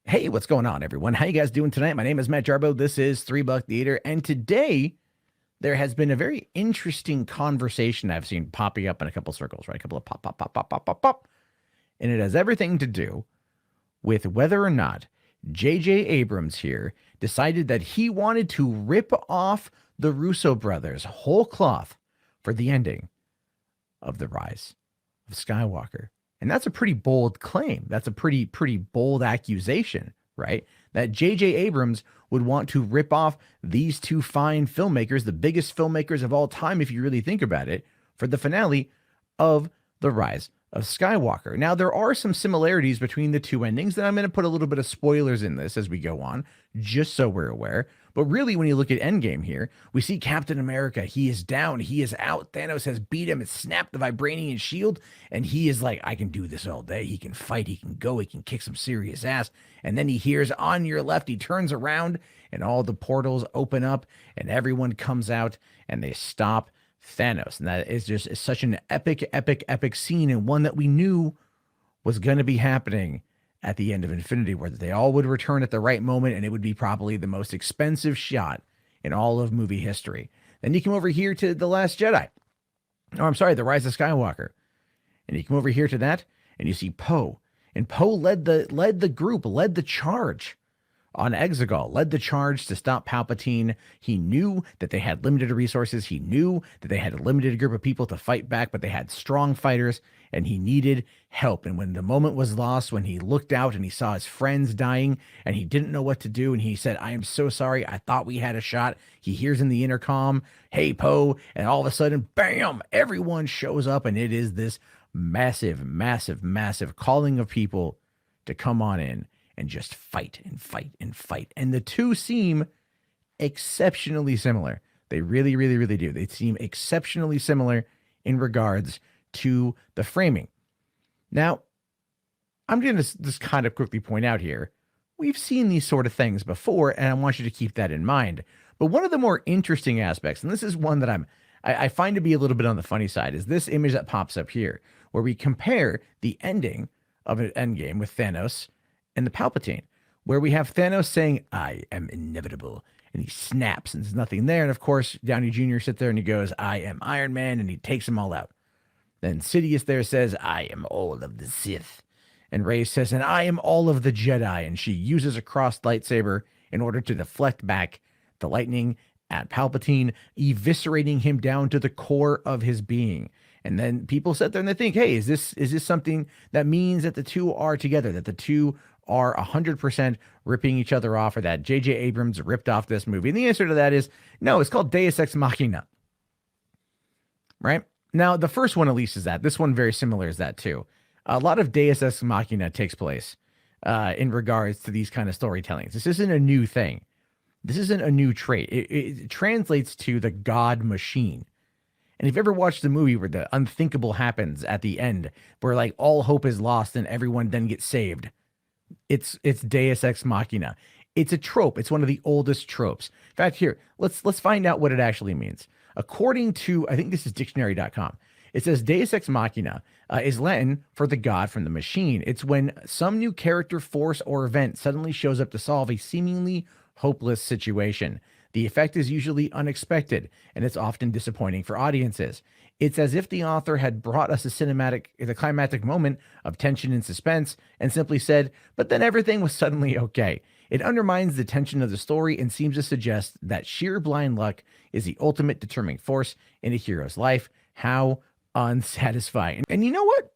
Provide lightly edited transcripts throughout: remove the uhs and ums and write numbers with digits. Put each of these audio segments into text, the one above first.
Hey, what's going on, everyone? How you guys doing tonight? My name is Matt Jarbo. This is $3 Theater, and today there has been a very interesting conversation I've seen popping up in a couple circles, right? A couple of pop, pop, pop, pop, pop, pop, pop, and it has everything to do with whether or not JJ Abrams here decided that he wanted to rip off the Russo brothers whole cloth for the ending of the Rise of Skywalker. And that's a pretty bold claim. That's a pretty bold accusation, right? That JJ Abrams would want to rip off these two fine filmmakers, the biggest filmmakers of all time, if you really think about it, for the finale of The Rise of Skywalker. Now, there are some similarities between the two endings, and I'm going to put a little bit of spoilers in this as we go on, just so we're aware. But really, when you look at Endgame here, we see Captain America. He is down. He is out. Thanos has beat him. It's snapped the vibranium shield. And he is like, I can do this all day. He can fight. He can go. He can kick some serious ass. And then he hears on your left. He turns around and all the portals open up and everyone comes out and they stop Thanos. And that is just such an epic scene, and one that we knew was going to be happening at the end of Infinity War, that they all would return at the right moment, and it would be probably the most expensive shot in all of movie history. Then you come over here to The Last Jedi. Oh, I'm sorry, The Rise of Skywalker. And you come over here to that, and you see Poe. And Poe led the group, led the charge on Exegol, led the charge to stop Palpatine. He knew that they had limited resources. He knew that they had a limited group of people to fight back, but they had strong fighters, and he needed help. And when the moment was lost, when he looked out and he saw his friends dying and he didn't know what to do, and he said, I am so sorry. I thought we had a shot. He hears in the intercom, hey, Poe. And all of a sudden, bam, everyone shows up, and it is this massive calling of people to come on in and just fight and fight and fight. And the two seem exceptionally similar. They really do. They seem exceptionally similar in regards to the framing. Now, I'm going to just kind of quickly point out here, we've seen these sort of things before, and I want you to keep that in mind. But one of the more interesting aspects, and this is one that I find to be a little bit on the funny side, is this image that pops up here, where we compare the ending of an Endgame with Thanos and the Palpatine, where we have Thanos saying, I am inevitable, and he snaps and there's nothing there. And of course, Downey Jr. sits there and he goes, I am Iron Man, and he takes them all out. Then Sidious there says, I am all of the Sith. And Rey says, and I am all of the Jedi. And she uses a crossed lightsaber in order to deflect back the lightning at Palpatine, eviscerating him down to the core of his being. And then people sit there and they think, hey, is this something that means that the two are together, that the two are 100% ripping each other off, or that JJ Abrams ripped off this movie? And the answer to that is no. It's called Deus Ex Machina, right? Now, the first one at least is that. This one very similar is that too. A lot of Deus Ex Machina takes place in regards to these kind of storytellings. This isn't a new thing. This isn't a new trait. It translates to the God machine. And if you ever watched the movie where the unthinkable happens at the end, where like all hope is lost and everyone then gets saved, it's Deus Ex Machina. It's a trope. It's one of the oldest tropes. In fact, here, let's find out what it actually means. According to, I think this is dictionary.com, it says Deus Ex Machina is Latin for the god from the machine. It's when some new character, force, or event suddenly shows up to solve a seemingly hopeless situation. The effect is usually unexpected, and it's often disappointing for audiences. It's as if the author had brought us the climactic moment of tension and suspense and simply said, but then everything was suddenly okay. It undermines the tension of the story and seems to suggest that sheer blind luck is the ultimate determining force in a hero's life. How unsatisfying. And you know what?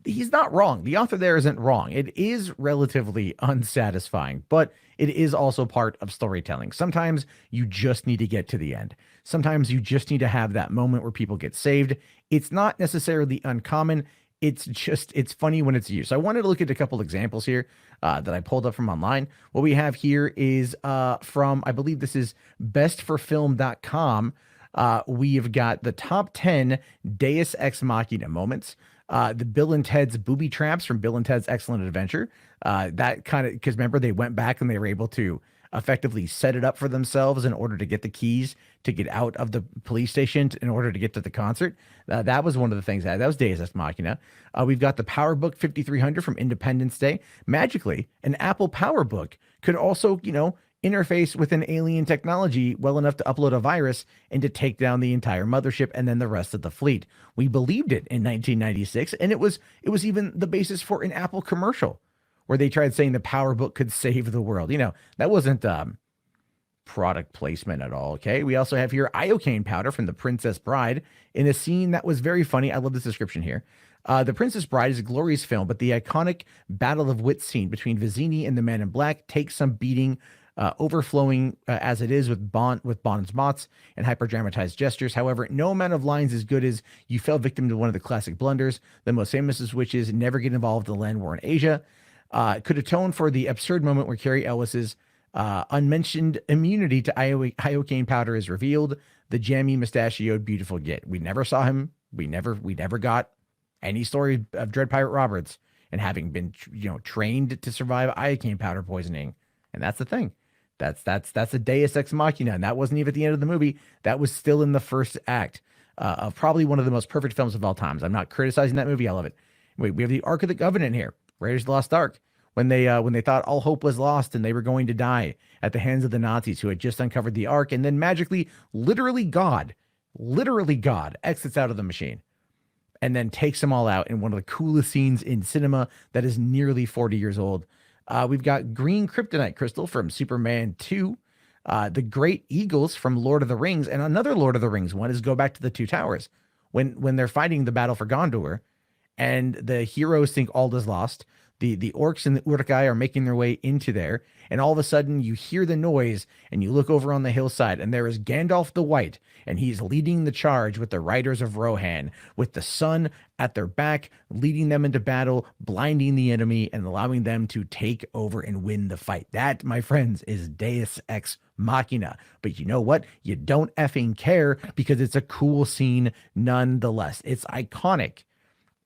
He's not wrong. The author there isn't wrong. It is relatively unsatisfying, but it is also part of storytelling. Sometimes you just need to get to the end. Sometimes you just need to have that moment where people get saved. It's not necessarily uncommon. It's funny when it's used. So I wanted to look at a couple examples here that I pulled up from online. What we have here is from, I believe this is bestforfilm.com. We've got the top 10 Deus Ex Machina moments. The Bill and Ted's booby traps from Bill and Ted's Excellent Adventure. That kind of, because remember, they went back and they were able to effectively set it up for themselves in order to get the keys to get out of the police station in order to get to the concert. That was one of the things that was Deus Ex Machina. We've got the PowerBook 5300 from Independence Day. Magically, an Apple PowerBook could also, interface with an alien technology well enough to upload a virus and to take down the entire mothership and then the rest of the fleet. We believed it in 1996, and it was even the basis for an Apple commercial where they tried saying the PowerBook could save the world. That wasn't product placement at all. Okay. We also have here iocane powder from The Princess Bride in a scene that was very funny. I love this description here. The Princess Bride is a glorious film, but the iconic battle of wits scene between Vizzini and the Man in Black takes some beating, overflowing as it is with Bond's mots and hyper-dramatized gestures. However, no amount of lines is good as you fell victim to one of the classic blunders, the most famous of which is never get involved in the land war in Asia. Could atone for the absurd moment where Carrie Ellis's unmentioned immunity to iocane powder is revealed. The jammy, mustachioed, beautiful git. We never saw him. We never got any story of Dread Pirate Roberts and having been, trained to survive iocane powder poisoning. And that's the thing. That's a Deus Ex Machina, and that wasn't even at the end of the movie. That was still in the first act of probably one of the most perfect films of all times. I'm not criticizing that movie. I love it. Wait, we have the Ark of the Covenant here. Raiders of the Lost Ark. When they thought all hope was lost and they were going to die at the hands of the Nazis who had just uncovered the Ark, and then magically, literally God exits out of the machine and then takes them all out in one of the coolest scenes in cinema that is nearly 40 years old. We've got green kryptonite crystal from Superman 2, the great eagles from Lord of the Rings, and another Lord of the Rings one is go back to the Two Towers when they're fighting the battle for Gondor, and the heroes think all is lost. The orcs and the Uruk-hai are making their way into there, and all of a sudden you hear the noise, and you look over on the hillside, and there is Gandalf the White, and he's leading the charge with the Riders of Rohan, with the sun at their back, leading them into battle, blinding the enemy, and allowing them to take over and win the fight. That, my friends, is Deus Ex Machina. But you know what? You don't effing care because it's a cool scene nonetheless. It's iconic.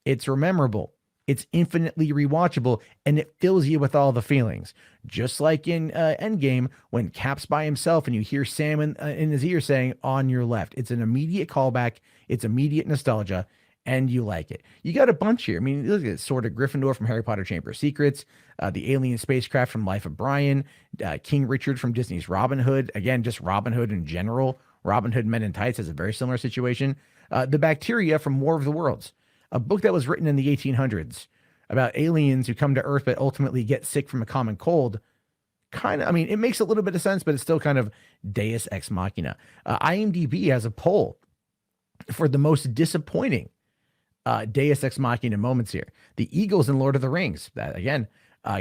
It's memorable. It's infinitely rewatchable, and it fills you with all the feelings. Just like in Endgame, when Cap's by himself and you hear Sam in his ear saying, "On your left." It's an immediate callback. It's immediate nostalgia, and you like it. You got a bunch here. I mean, look at it. Sword of Gryffindor from Harry Potter Chamber of Secrets, the alien spacecraft from Life of Brian, King Richard from Disney's Robin Hood. Again, just Robin Hood in general. Robin Hood Men in Tights has a very similar situation. The Bacteria from War of the Worlds, a book that was written in the 1800s about aliens who come to Earth but ultimately get sick from a common cold. It makes a little bit of sense, but it's still kind of Deus Ex Machina. IMDb has a poll for the most disappointing Deus Ex Machina moments here. The Eagles in Lord of the Rings. That again,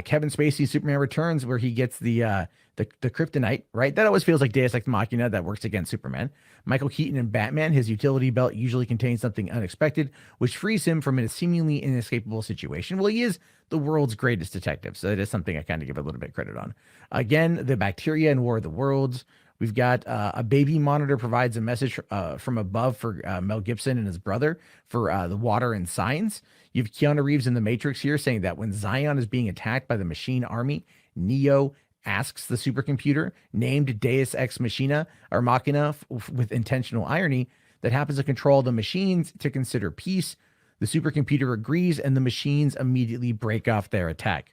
Kevin Spacey, Superman Returns, where he gets the kryptonite, right? That always feels like Deus Ex Machina that works against Superman. Michael Keaton in Batman, his utility belt usually contains something unexpected, which frees him from a seemingly inescapable situation. Well, he is the world's greatest detective, so that is something I kind of give a little bit of credit on. Again, the Bacteria in War of the Worlds. We've got a baby monitor provides a message from above for Mel Gibson and his brother for the water and signs. You have Keanu Reeves in The Matrix here saying that when Zion is being attacked by the machine army, Neo asks the supercomputer, named Deus Ex Machina, or Machina with intentional irony, that happens to control the machines to consider peace. The supercomputer agrees, and the machines immediately break off their attack,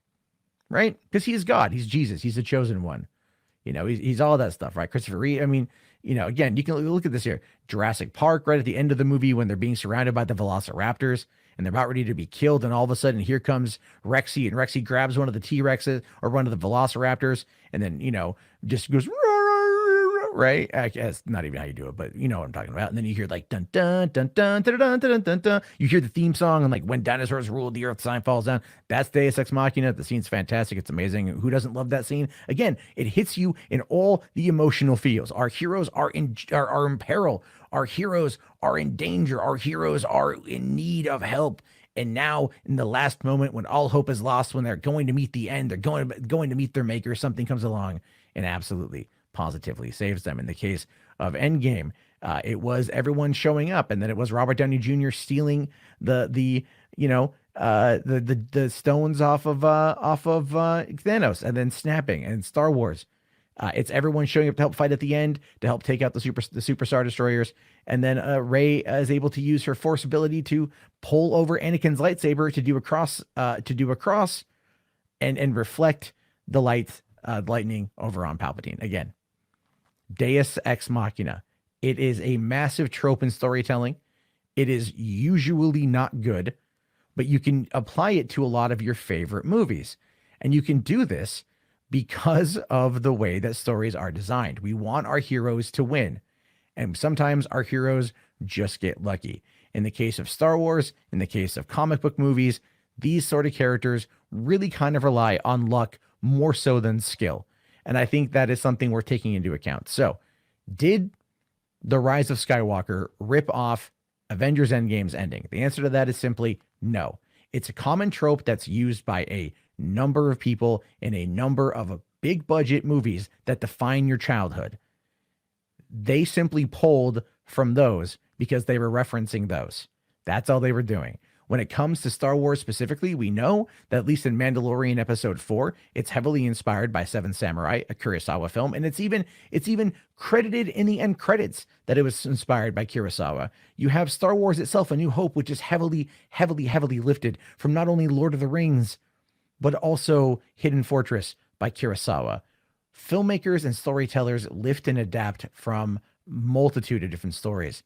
right? Because he is God. He's Jesus. He's the chosen one. He's all that stuff, right? Christopher Reeve. I mean, again, you can look at this here. Jurassic Park, right at the end of the movie when they're being surrounded by the velociraptors and they're about ready to be killed. And all of a sudden, here comes Rexy, and Rexy grabs one of the T-Rexes or one of the velociraptors and then, just goes, right? That's not even how you do it, but you know what I'm talking about. And then you hear like dun dun dun dun dun dun dun dun dun. You hear the theme song and like when dinosaurs ruled the earth, sign falls down. That's Deus Ex Machina. The scene's fantastic. It's amazing. Who doesn't love that scene? Again, it hits you in all the emotional feels. Our heroes are in peril. Our heroes are in danger. Our heroes are in need of help. And now, in the last moment, when all hope is lost, when they're going to meet the end, they're going to meet their maker, something comes along and absolutely, positively saves them. In the case of Endgame, it was everyone showing up, and then it was Robert Downey Jr. stealing the stones off of Thanos, and then snapping. And Star Wars, It's everyone showing up to help fight at the end to help take out the super Star Destroyers, and then Rey is able to use her Force ability to pull over Anakin's lightsaber to do a cross, and reflect the lightning over on Palpatine again. Deus Ex Machina. It is a massive trope in storytelling. It is usually not good, but you can apply it to a lot of your favorite movies, and you can do this because of the way that stories are designed. We want our heroes to win, and sometimes our heroes just get lucky. In the case of Star Wars, in the case of comic book movies, these sort of characters really kind of rely on luck more so than skill. And I think that is something we're taking into account. So, did The Rise of Skywalker rip off Avengers Endgame's ending? The answer to that is simply no. It's a common trope that's used by a number of people in a number of big budget movies that define your childhood. They simply pulled from those because they were referencing those. That's all they were doing. When it comes to Star Wars specifically, we know that at least in Mandalorian Episode 4, it's heavily inspired by Seven Samurai, a Kurosawa film, and it's even credited in the end credits that it was inspired by Kurosawa. You have Star Wars itself, A New Hope, which is heavily lifted from not only Lord of the Rings, but also Hidden Fortress by Kurosawa. Filmmakers and storytellers lift and adapt from multitude of different stories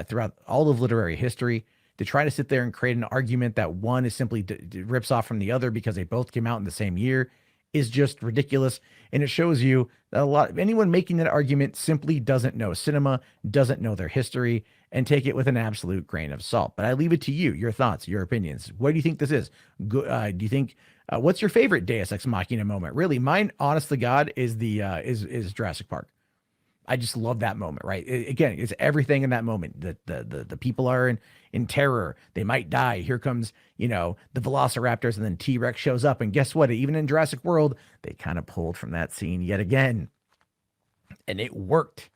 throughout all of literary history. To try to sit there and create an argument that one is simply rips off from the other because they both came out in the same year is just ridiculous. And it shows you that anyone making that argument simply doesn't know cinema, doesn't know their history, and take it with an absolute grain of salt. But I leave it to you, your thoughts, your opinions. What do you think this is? Do you think, what's your favorite Deus Ex Machina moment? Really, mine, honest to God, is is Jurassic Park. I just love that moment, right? Again, it's everything in that moment. The people are in terror. They might die. Here comes, the Velociraptors, and then T-Rex shows up. And guess what? Even in Jurassic World, they kind of pulled from that scene yet again. And it worked.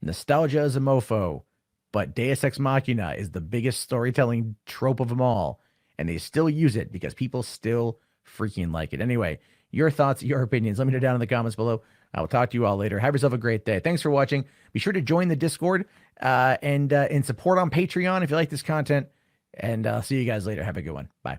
Nostalgia is a mofo, but Deus Ex Machina is the biggest storytelling trope of them all. And they still use it because people still freaking like it. Anyway, your thoughts, your opinions, let me know down in the comments below. I will talk to you all later. Have yourself a great day. Thanks for watching. Be sure to join the Discord and support on Patreon if you like this content. And I'll see you guys later. Have a good one. Bye.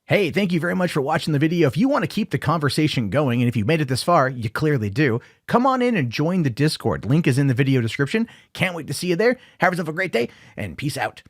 Hey, thank you very much for watching the video. If you want to keep the conversation going, and if you made it this far, you clearly do, come on in and join the Discord. Link is in the video description. Can't wait to see you there. Have yourself a great day, and peace out.